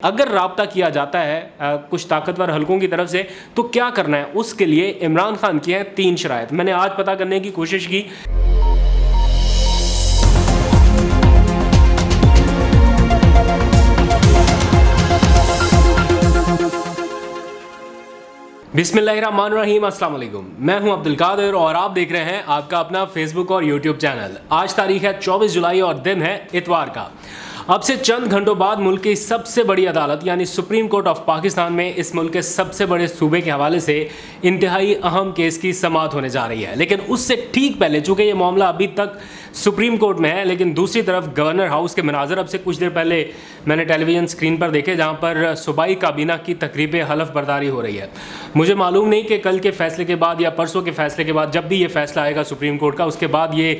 اگر رابطہ کیا جاتا ہے کچھ طاقتور حلقوں کی طرف سے تو کیا کرنا ہے، اس کے لیے عمران خان کی ہیں 3 شرائط۔ میں نے آج پتہ کرنے کی کوشش کی۔ بسم اللہ الرحمن الرحیم، السلام علیکم، میں ہوں عبدالقادر اور آپ دیکھ رہے ہیں آپ کا اپنا فیس بک اور یوٹیوب چینل۔ آج تاریخ ہے 24 جولائی اور دن ہے اتوار کا۔ اب سے چند گھنٹوں بعد ملک کی سب سے بڑی عدالت یعنی سپریم کورٹ آف پاکستان میں اس ملک کے سب سے بڑے صوبے کے حوالے سے انتہائی اہم کیس کی سماعت ہونے جا رہی ہے۔ لیکن اس سے ٹھیک پہلے، چونکہ یہ معاملہ ابھی تک سپریم کورٹ میں ہے، لیکن دوسری طرف گورنر ہاؤس کے مناظر اب سے کچھ دیر پہلے میں نے ٹیلی ویژن اسکرین پر دیکھے، جہاں پر صوبائی کابینہ کی تقریب حلف برداری ہو رہی ہے۔ مجھے معلوم نہیں کہ کل کے فیصلے کے بعد یا پرسوں کے فیصلے کے بعد، جب بھی یہ فیصلہ آئے گا سپریم کورٹ کا، اس کے بعد یہ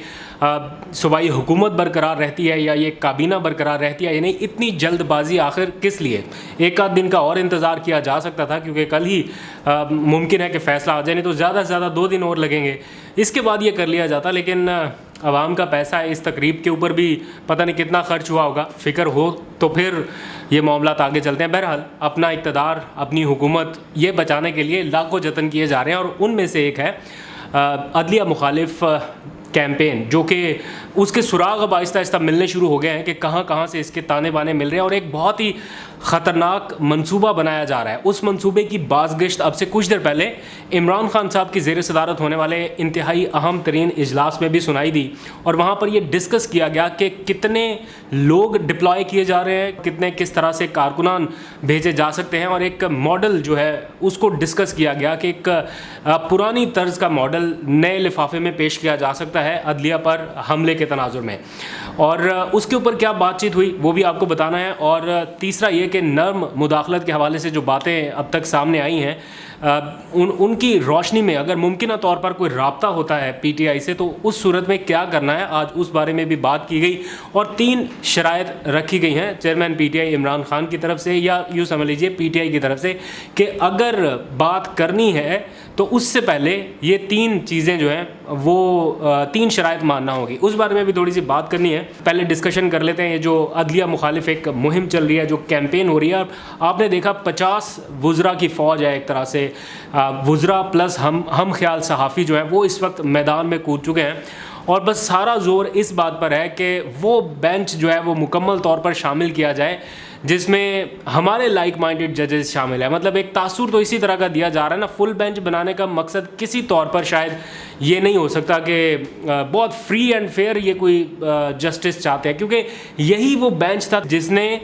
صوبائی حکومت برقرار رہتی ہے یا یہ کابینہ برقرار رہتی ہے، یعنی اتنی جلد بازی آخر کس لیے؟ ایک آدھ دن کا اور انتظار کیا جا سکتا تھا، کیونکہ کل ہی ممکن ہے کہ فیصلہ آ جائے، نہیں تو زیادہ سے زیادہ 2 دن اور لگیں گے، اس کے بعد یہ کر لیا جاتا۔ لیکن عوام کا پیسہ ہے، اس تقریب کے اوپر بھی پتہ نہیں کتنا خرچ ہوا ہوگا، فکر ہو تو پھر یہ معاملات آگے چلتے ہیں۔ بہرحال اپنا اقتدار، اپنی حکومت یہ بچانے کے لیے لاکھوں جتن کیے جا رہے ہیں، اور ان میں سے ایک ہے عدلیہ مخالف کیمپین، جو کہ اس کے سراغ اب آہستہ آہستہ ملنے شروع ہو گئے ہیں کہ کہاں کہاں سے اس کے تانے بانے مل رہے ہیں، اور ایک بہت ہی خطرناک منصوبہ بنایا جا رہا ہے۔ اس منصوبے کی بازگشت اب سے کچھ دیر پہلے عمران خان صاحب کی زیر صدارت ہونے والے انتہائی اہم ترین اجلاس میں بھی سنائی دی، اور وہاں پر یہ ڈسکس کیا گیا کہ کتنے لوگ ڈپلوائے کیے جا رہے ہیں، کس طرح سے کارکنان بھیجے جا سکتے ہیں، اور ایک ماڈل جو ہے اس کو ڈسکس کیا گیا کہ ایک پرانی طرز کا ماڈل نئے لفافے میں پیش کیا جا سکتا ہے عدلیہ پر حملے کے تناظر میں، اور اس کے اوپر کیا بات چیت ہوئی وہ بھی آپ کو بتانا ہے۔ اور تیسرا یہ کہ نرم مداخلت کے حوالے سے جو باتیں اب تک سامنے آئی ہیں، ان کی روشنی میں اگر ممکنہ طور پر کوئی رابطہ ہوتا ہے پی ٹی آئی سے تو اس صورت میں کیا کرنا ہے، آج اس بارے میں بھی بات کی گئی، اور 3 شرائط رکھی گئی ہیں chairman P T I Imran Khan کی طرف سے، یا یوں سمجھ لیجیے پی ٹی آئی کی طرف سے، کہ اگر بات کرنی ہے تو اس سے پہلے یہ 3 چیزیں جو ہیں وہ 3 شرائط ماننا ہوگی۔ اس بارے میں بھی تھوڑی سی بات کرنی ہے۔ پہلے ڈسکشن کر لیتے ہیں یہ جو عدلیہ مخالف ایک مہم چل رہی ہے، جو کیمپین ہو رہی ہے۔ آپ نے دیکھا 50 وزراء کی فوج ہے، ایک طرح سے وزراء پلس ہم خیال صحافی جو ہیں وہ اس وقت میدان میں کود چکے ہیں، اور بس سارا زور اس بات پر ہے کہ وہ بینچ جو ہے وہ مکمل طور پر شامل کیا جائے جس میں ہمارے لائک مائنڈڈ ججز شامل ہیں۔ مطلب ایک تاثر تو اسی طرح کا دیا جا رہا ہے نا۔ فل بینچ بنانے کا مقصد کسی طور پر شاید یہ نہیں ہو سکتا کہ بہت فری اینڈ فیئر یہ کوئی جسٹس چاہتے ہیں، کیونکہ یہی وہ بینچ تھا جس نے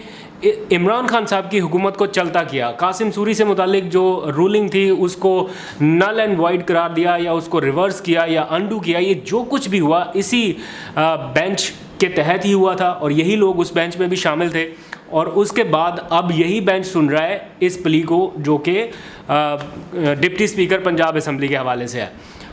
عمران خان صاحب کی حکومت کو چلتا کیا۔ قاسم سوری سے متعلق جو رولنگ تھی اس کو نل اینڈ وائڈ قرار دیا، یا اس کو ریورس کیا یا انڈو کیا، یہ جو کچھ بھی ہوا اسی بینچ کے تحت ہی ہوا تھا، اور یہی لوگ اس بینچ میں بھی شامل تھے، اور اس کے بعد اب یہی بینچ سن رہا ہے اس پلی کو جو کہ ڈپٹی اسپیکر پنجاب اسمبلی کے حوالے سے ہے۔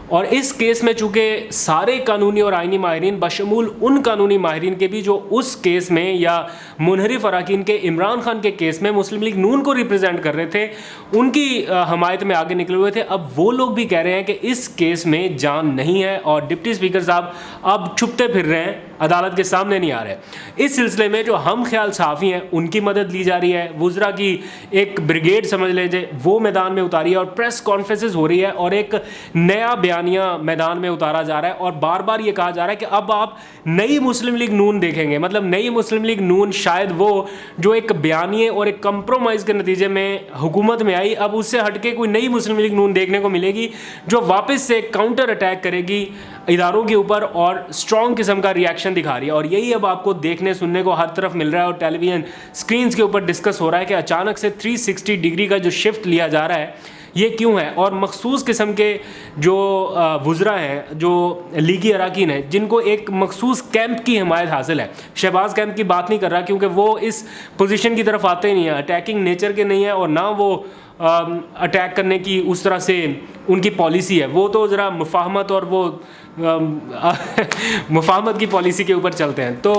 اور اس کیس میں چونکہ سارے قانونی اور آئینی ماہرین بشمول ان قانونی ماہرین کے بھی جو اس کیس میں یا منحرف اراکین کے عمران خان کے کیس میں مسلم لیگ نون کو ریپرزینٹ کر رہے تھے، ان کی حمایت میں آگے نکلے ہوئے تھے، اب وہ لوگ بھی کہہ رہے ہیں کہ اس کیس میں جان نہیں ہے، اور ڈپٹی اسپیکر صاحب اب چھپتے پھر رہے ہیں، عدالت کے سامنے نہیں آ رہے۔ اس سلسلے میں جو ہم خیال صحافی ہیں ان کی مدد لی جا رہی ہے، وزراء کی ایک بریگیڈ سمجھ لیجیے وہ میدان میں اتاری ہے، اور پریس کانفرنسز ہو رہی ہے، اور ایک نیا بیانیہ میدان میں اتارا جا رہا ہے، اور بار بار یہ کہا جا رہا ہے کہ اب آپ نئی مسلم لیگ نون دیکھیں گے۔ مطلب نئی مسلم لیگ نون شاید وہ جو ایک بیانیے اور ایک کمپرومائز کے نتیجے میں حکومت میں آئی، اب اس سے ہٹ کے کوئی نئی مسلم لیگ نون دیکھنے کو ملے گی جو واپس سے کاؤنٹر اٹیک کرے گی اداروں کے اوپر، اور اسٹرانگ قسم کا ری ایکشن دکھا رہی ہے۔ اور یہی اب آپ کو دیکھنے سننے کو ہر طرف مل رہا ہے، اور ٹیلی ویژن اسکرینس کے اوپر ڈسکس ہو رہا ہے کہ اچانک سے 360 ڈگری کا جو شفٹ لیا جا رہا ہے یہ کیوں ہے، اور مخصوص قسم کے جو وزراء ہیں، جو لیگی اراکین ہیں، جن کو ایک مخصوص کیمپ کی حمایت حاصل ہے۔ شہباز کیمپ کی بات نہیں کر رہا، کیونکہ وہ اس پوزیشن کی طرف آتے ہی نہیں ہیں، اٹیکنگ نیچر کے نہیں ہیں، اور نہ وہ اٹیک کرنے کی اس طرح سے ان کی پالیسی ہے۔ وہ تو ذرا مفاہمت اور وہ مفاہمت کی پالیسی کے اوپر چلتے ہیں۔ تو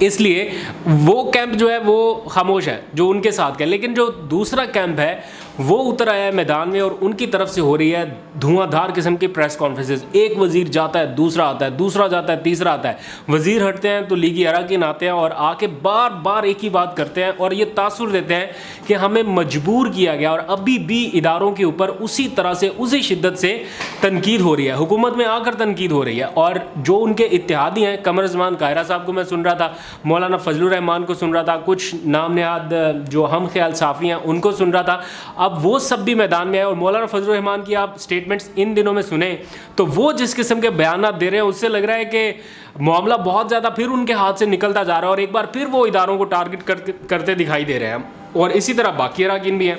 اس لیے وہ کیمپ جو ہے وہ خاموش ہے جو ان کے ساتھ کا. لیکن جو دوسرا کیمپ ہے وہ اتر آیا ہے میدان میں اور ان کی طرف سے ہو رہی ہے دھواں دھار قسم کی پریس کانفرنسز. ایک وزیر جاتا ہے, دوسرا آتا ہے, دوسرا جاتا ہے, تیسرا آتا ہے. وزیر ہٹتے ہیں تو لیگی اراکین آتے ہیں اور آ کے بار بار ایک ہی بات کرتے ہیں اور یہ تاثر دیتے ہیں کہ ہمیں مجبور کیا گیا, اور ابھی بھی اداروں کے اوپر اسی طرح سے اسی شدت سے تنقید ہو رہی ہے. حکومت میں آ کر تنقید ہو رہی ہے, اور جو ان کے اتحادی ہیں, قمر زمان قاہرہ صاحب کو میں سن رہا تھا, مولانا فضل الرحمان کو سن رہا تھا, کچھ نام نہاد جو ہم خیال صافی ہیں ان کو سن رہا تھا, اب وہ سب بھی میدان میں آئے. اور مولانا فضل الرحمان کی آپ سٹیٹمنٹس ان دنوں میں سنیں تو وہ جس قسم کے بیانات دے رہے ہیں اس سے لگ رہا ہے کہ معاملہ بہت زیادہ پھر ان کے ہاتھ سے نکلتا جا رہا ہے, اور ایک بار پھر وہ اداروں کو ٹارگٹ کرتے دکھائی دے رہے ہیں. اور اسی طرح باقی اراکین بھی ہیں.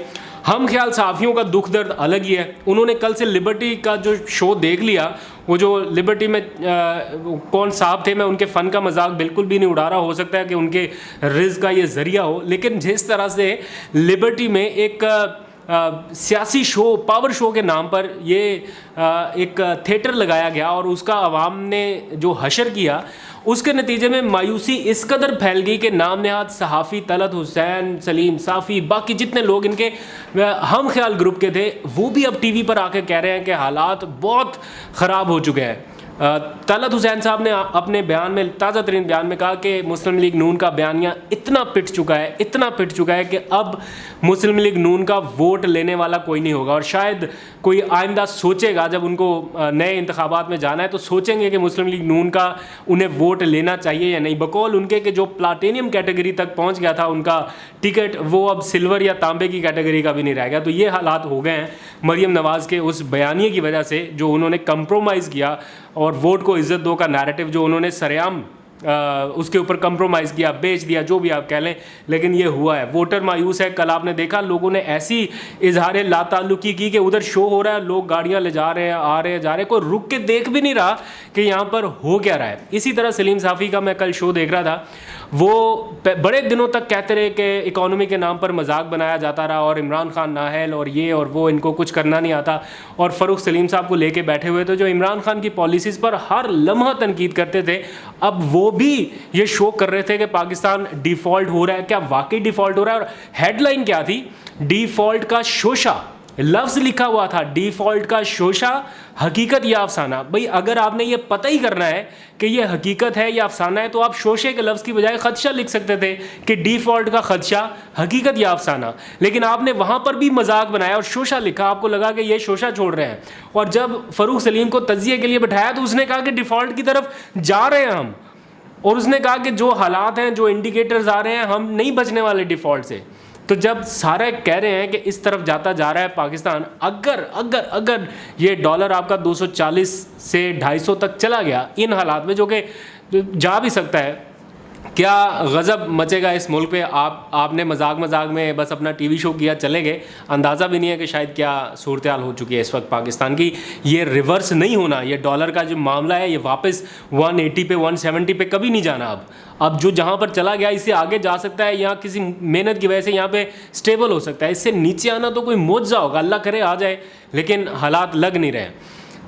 ہم خیال صحافیوں کا دکھ درد الگ ہی ہے. انہوں نے کل سے لبرٹی کا جو شو دیکھ لیا, وہ جو لبرٹی میں کون صاحب تھے, میں ان کے فن کا مذاق بالکل بھی نہیں اڑا رہا, ہو سکتا ہے کہ ان کے رزق کا یہ ذریعہ ہو, لیکن جس طرح سے لبرٹی میں ایک سیاسی شو, پاور شو کے نام پر یہ ایک تھیٹر لگایا گیا اور اس کا عوام نے جو حشر کیا, اس کے نتیجے میں مایوسی اس قدر پھیل گئی کہ نام نہاد صحافی طلعت حسین, سلیم صافی, باقی جتنے لوگ ان کے ہم خیال گروپ کے تھے وہ بھی اب ٹی وی پر آ کے کہہ رہے ہیں کہ حالات بہت خراب ہو چکے ہیں. طلعت حسین صاحب نے اپنے بیان میں, تازہ ترین بیان میں کہا کہ مسلم لیگ نون کا بیانیہ اتنا پٹ چکا ہے کہ اب مسلم لیگ نون کا ووٹ لینے والا کوئی نہیں ہوگا, اور شاید کوئی آئندہ سوچے گا جب ان کو نئے انتخابات میں جانا ہے تو سوچیں گے کہ مسلم لیگ نون کا انہیں ووٹ لینا چاہیے یا نہیں. بقول ان کے کہ جو پلاٹینیم کیٹیگری تک پہنچ گیا تھا ان کا ٹکٹ, وہ اب سلور یا تانبے کی کیٹیگری کا بھی نہیں رہ گیا. تو یہ حالات ہو گئے ہیں مریم نواز کے اس بیانیے کی وجہ سے جو انہوں نے کمپرومائز کیا, اور ووٹ کو عزت دو کا نیریٹو جو انہوں نے سریعام اس کے اوپر کمپرومائز کیا, بیچ دیا, جو بھی آپ کہہ لیں, لیکن یہ ہوا ہے. ووٹر مایوس ہے. کل آپ نے دیکھا لوگوں نے ایسی اظہار لا تعلقی کی کہ ادھر شو ہو رہا ہے, لوگ گاڑیاں لے جا رہے ہیں, آ رہے ہیں, جا رہے ہیں, کوئی رک کے دیکھ بھی نہیں رہا کہ یہاں پر ہو کیا رہا ہے. اسی طرح سلیم صافی کا میں کل شو دیکھ رہا تھا, وہ بڑے دنوں تک کہتے رہے کہ اکانومی کے نام پر مذاق بنایا جاتا رہا, اور عمران خان نااہل, اور یہ اور وہ, ان کو کچھ کرنا نہیں آتا, اور فروخ سلیم صاحب کو لے کے بیٹھے ہوئے تھے جو عمران خان کی پالیسیز پر ہر لمحہ تنقید کرتے تھے. اب وہ بھی یہ شو کر رہے تھے کہ پاکستان ڈیفالٹ ہو رہا ہے. کیا واقعی ڈیفالٹ ہو رہا ہے؟ اور ہیڈ لائن کیا تھی, ڈیفالٹ کا شوشہ, لفظ لکھا ہوا تھا, ڈیفالٹ کا شوشہ, حقیقت یا افسانہ. بھئی اگر آپ نے یہ پتہ ہی کرنا ہے کہ یہ حقیقت ہے یا افسانہ ہے تو آپ شوشے کے لفظ کی بجائے خدشہ لکھ سکتے تھے کہ ڈیفالٹ کا خدشہ, حقیقت یا افسانہ. لیکن آپ نے وہاں پر بھی مذاق بنایا اور شوشہ لکھا, آپ کو لگا کہ یہ شوشہ چھوڑ رہے ہیں. اور جب فروخ سلیم کو تجزیے کے لیے بٹھایا تو اس نے کہا کہ ڈیفالٹ کی طرف جا رہے ہیں ہم, اور اس نے کہا کہ جو حالات ہیں, جو انڈیکیٹرز آ رہے ہیں, ہم نہیں بچنے والے ڈیفالٹ سے. تو جب سارے کہہ رہے ہیں کہ اس طرف جاتا جا رہا ہے پاکستان, اگر یہ ڈالر آپ کا 240 سے 250 تک چلا گیا ان حالات میں, جو کہ جا بھی سکتا ہے, کیا غضب مچے گا اس ملک پہ. آپ نے مذاق میں بس اپنا ٹی وی شو کیا, چلے گئے, اندازہ بھی نہیں ہے کہ شاید کیا صورتحال ہو چکی ہے اس وقت پاکستان کی. یہ ریورس نہیں ہونا, یہ ڈالر کا جو معاملہ ہے یہ واپس 180 پہ 170 پہ کبھی نہیں جانا. اب جو جہاں پر چلا گیا اس سے آگے جا سکتا ہے, یہاں کسی محنت کی وجہ سے یہاں پہ اسٹیبل ہو سکتا ہے. اس سے نیچے آنا تو کوئی معجزہ ہوگا, اللہ کرے آ جائے, لیکن حالات لگ نہیں رہے.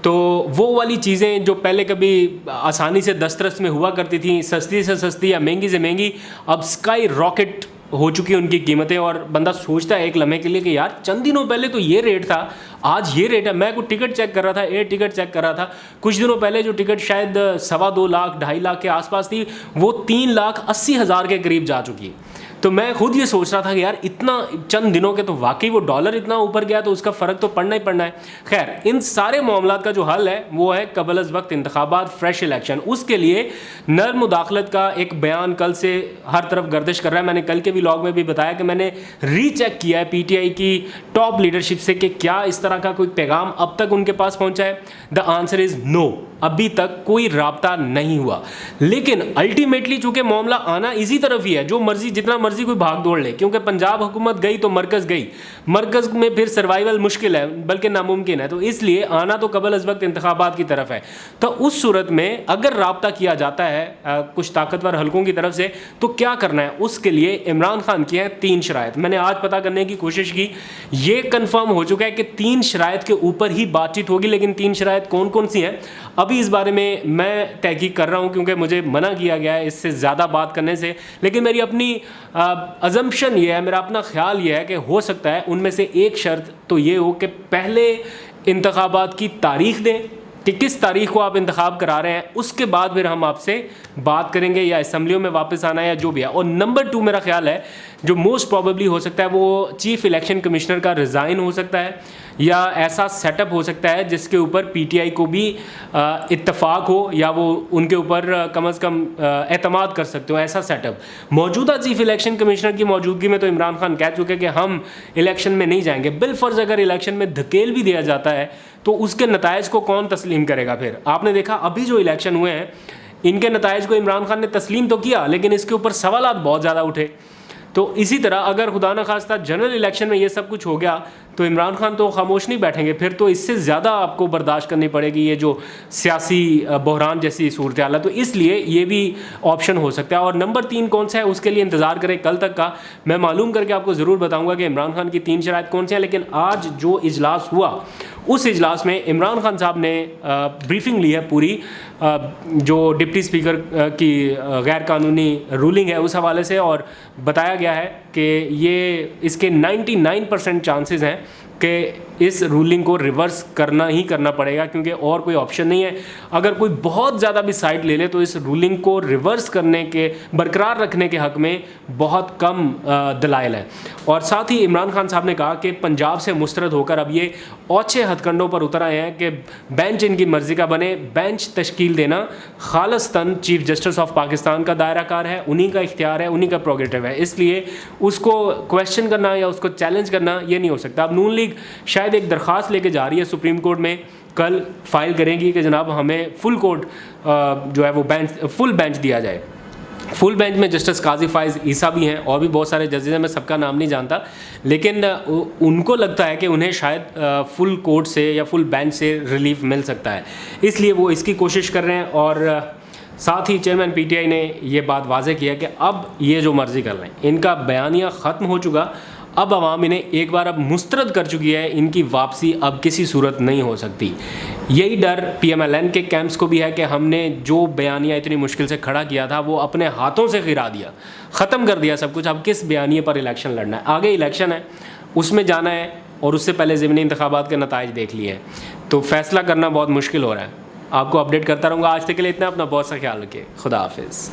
تو وہ والی چیزیں جو پہلے کبھی آسانی سے دسترس میں ہوا کرتی تھیں, سستی سے سستی یا مہنگی سے مہنگی, اب اسکائی راکٹ ہو چکی ہیں ان کی قیمتیں. اور بندہ سوچتا ہے ایک لمحے کے لیے کہ یار چند دنوں پہلے تو یہ ریٹ تھا, آج یہ ریٹ ہے. میں کوئی ٹکٹ چیک کر رہا تھا, ایئر ٹکٹ چیک کر رہا تھا, کچھ دنوں پہلے جو ٹکٹ شاید 2.25 لاکھ 2.5 لاکھ کے آس پاس تھی, وہ 3,80,000 کے قریب جا چکی. تو میں خود یہ سوچ رہا تھا کہ یار اتنا چند دنوں کے تو واقعی وہ ڈالر اتنا اوپر گیا تو اس کا فرق تو پڑنا ہی پڑنا ہے. خیر, ان سارے معاملات کا جو حل ہے وہ ہے قبل از وقت انتخابات, فریش الیکشن. اس کے لیے نرم مداخلت کا ایک بیان کل سے ہر طرف گردش کر رہا ہے. میں نے کل کے ولاگ میں بھی بتایا کہ میں نے ری چیک کیا ہے پی ٹی آئی کی ٹاپ لیڈرشپ سے کہ کیا اس طرح کا کوئی پیغام اب تک ان کے پاس پہنچا ہے. دا آنسر از نو, ابھی تک کوئی رابطہ نہیں ہوا. لیکن الٹیمیٹلی چونکہ معاملہ آنا اسی طرف ہی ہے, جو مرضی جتنا مرضی کوئی بھاگ دوڑ لے, کیونکہ پنجاب حکومت گئی تو مرکز گئی, مرکز میں پھر سروائیول مشکل ہے بلکہ ناممکن ہے. تو اس لیے آنا تو قبل از وقت انتخابات کی طرف ہے. تو اس صورت میں اگر رابطہ کیا جاتا ہے کچھ طاقتور حلقوں کی طرف سے تو کیا کرنا ہے, اس کے لیے عمران خان کی ہیں 3 شرائط. میں نے آج پتہ کرنے کی کوشش کی, یہ کنفرم ہو چکا ہے کہ 3 شرائط کے اوپر ہی بات چیت ہوگی. لیکن 3 شرائط کون کون سی ہیں, اب ابھی اس بارے میں تحقیق کر رہا ہوں کیونکہ مجھے منع کیا گیا ہے اس سے زیادہ بات کرنے سے، لیکن میری اپنی ازمپشن یہ ہے، میرا اپنا خیال یہ ہے کہ ہو سکتا ہے ان میں سے ایک شرط تو یہ ہو کہ پہلے انتخابات کی تاریخ دیں کہ کس تاریخ کو آپ انتخاب کرا رہے ہیں، اس کے بعد پھر ہم آپ سے بات کریں گے، یا اسمبلیوں میں واپس آنا ہے یا جو بھی ہے۔ اور نمبر 2 میرا خیال ہے جو موسٹ پروبیبلی ہو سکتا ہے وہ چیف الیکشن کمشنر کا ریزائن ہو سکتا ہے، یا ایسا سیٹ اپ ہو سکتا ہے جس کے اوپر پی ٹی آئی کو بھی اتفاق ہو، یا وہ ان کے اوپر کم از کم اعتماد کر سکتے ہو، ایسا سیٹ اپ۔ موجودہ چیف الیکشن کمشنر کی موجودگی میں تو عمران خان کہہ چکے کہ ہم الیکشن میں نہیں جائیں گے، بالفرض اگر الیکشن میں دھکیل بھی دیا جاتا ہے تو اس کے نتائج کو کون تسلیم کرے گا؟ پھر آپ نے دیکھا ابھی جو الیکشن ہوئے ہیں ان کے نتائج کو عمران خان نے تسلیم تو کیا، لیکن اس کے اوپر سوالات بہت زیادہ اٹھے۔ تو اسی طرح اگر خدا نخواستہ جنرل الیکشن میں یہ سب کچھ ہو گیا تو عمران خان تو خاموش نہیں بیٹھیں گے، پھر تو اس سے زیادہ آپ کو برداشت کرنی پڑے گی یہ جو سیاسی بحران جیسی صورتحال ہے۔ تو اس لیے یہ بھی آپشن ہو سکتا ہے۔ اور نمبر 3 کون سا ہے اس کے لیے انتظار کریں کل تک کا، میں معلوم کر کے آپ کو ضرور بتاؤں گا کہ عمران خان کی 3 شرائط کون سی ہیں۔ لیکن آج جو اجلاس ہوا اس اجلاس میں عمران خان صاحب نے بریفنگ لی ہے پوری، جو ڈپٹی اسپیکر کی غیر قانونی رولنگ ہے اس حوالے سے، اور بتایا گیا ہے کہ یہ اس کے 99% چانسز ہیں کہ اس رولنگ کو ریورس کرنا ہی کرنا پڑے گا، کیونکہ اور کوئی آپشن نہیں ہے۔ اگر کوئی بہت زیادہ بھی سائڈ لے لے تو اس رولنگ کو ریورس کرنے کے، برقرار رکھنے کے حق میں بہت کم دلائل ہیں۔ اور ساتھ ہی عمران خان صاحب نے کہا کہ پنجاب سے مسترد ہو کر اب یہ اوچھے ہتھ کنڈوں پر اتر آئے ہیں کہ بینچ ان کی مرضی کا بنے، بینچ تشکیل دینا خالصتاً چیف جسٹس آف پاکستان کا دائرہ کار ہے، انہی کا اختیار ہے، انہی کا پروگریٹو ہے، اس لیے اس کو کویشچن کرنا یا اس کو چیلنج کرنا یہ نہیں ہو سکتا۔ اب نون لیگ شاید ایک درخواست لے کے جا رہی ہے سپریم کورٹ میں، کل فائل کریں گی کہ جناب ہمیں فل کورٹ جو ہے وہ فل بینچ دیا جائے۔ فل بینچ میں جسٹس قاضی فائز عیسیٰ بھی ہیں اور بھی بہت سارے ججز ہیں، میں سب کا نام نہیں جانتا، لیکن ان کو لگتا ہے کہ انہیں شاید فل کورٹ سے یا فل بینچ سے ریلیف مل سکتا ہے، اس لیے وہ اس کی کوشش کر رہے ہیں۔ اور ساتھ ہی چیئرمین پی ٹی آئی نے یہ بات واضح کیا کہ اب یہ جو مرضی کر رہے ہیں ان کا بیانیہ ختم ہو چکا، اب عوام انہیں ایک بار اب مسترد کر چکی ہے، ان کی واپسی اب کسی صورت نہیں ہو سکتی۔ یہی ڈر پی ایم ایل این کے کیمپس کو بھی ہے کہ ہم نے جو بیانیہ اتنی مشکل سے کھڑا کیا تھا وہ اپنے ہاتھوں سے گرا دیا، ختم کر دیا سب کچھ، اب کس بیانیے پر الیکشن لڑنا ہے؟ آگے الیکشن ہے، اس میں جانا ہے، اور اس سے پہلے ضمنی انتخابات کے نتائج دیکھ لیے ہیں، تو فیصلہ کرنا بہت مشکل ہو رہا ہے۔ آپ کو اپڈیٹ کرتا رہوں گا۔ آج تک کے لیے اتنا، اپنا بہت سا خیال رکھیے، خدا حافظ۔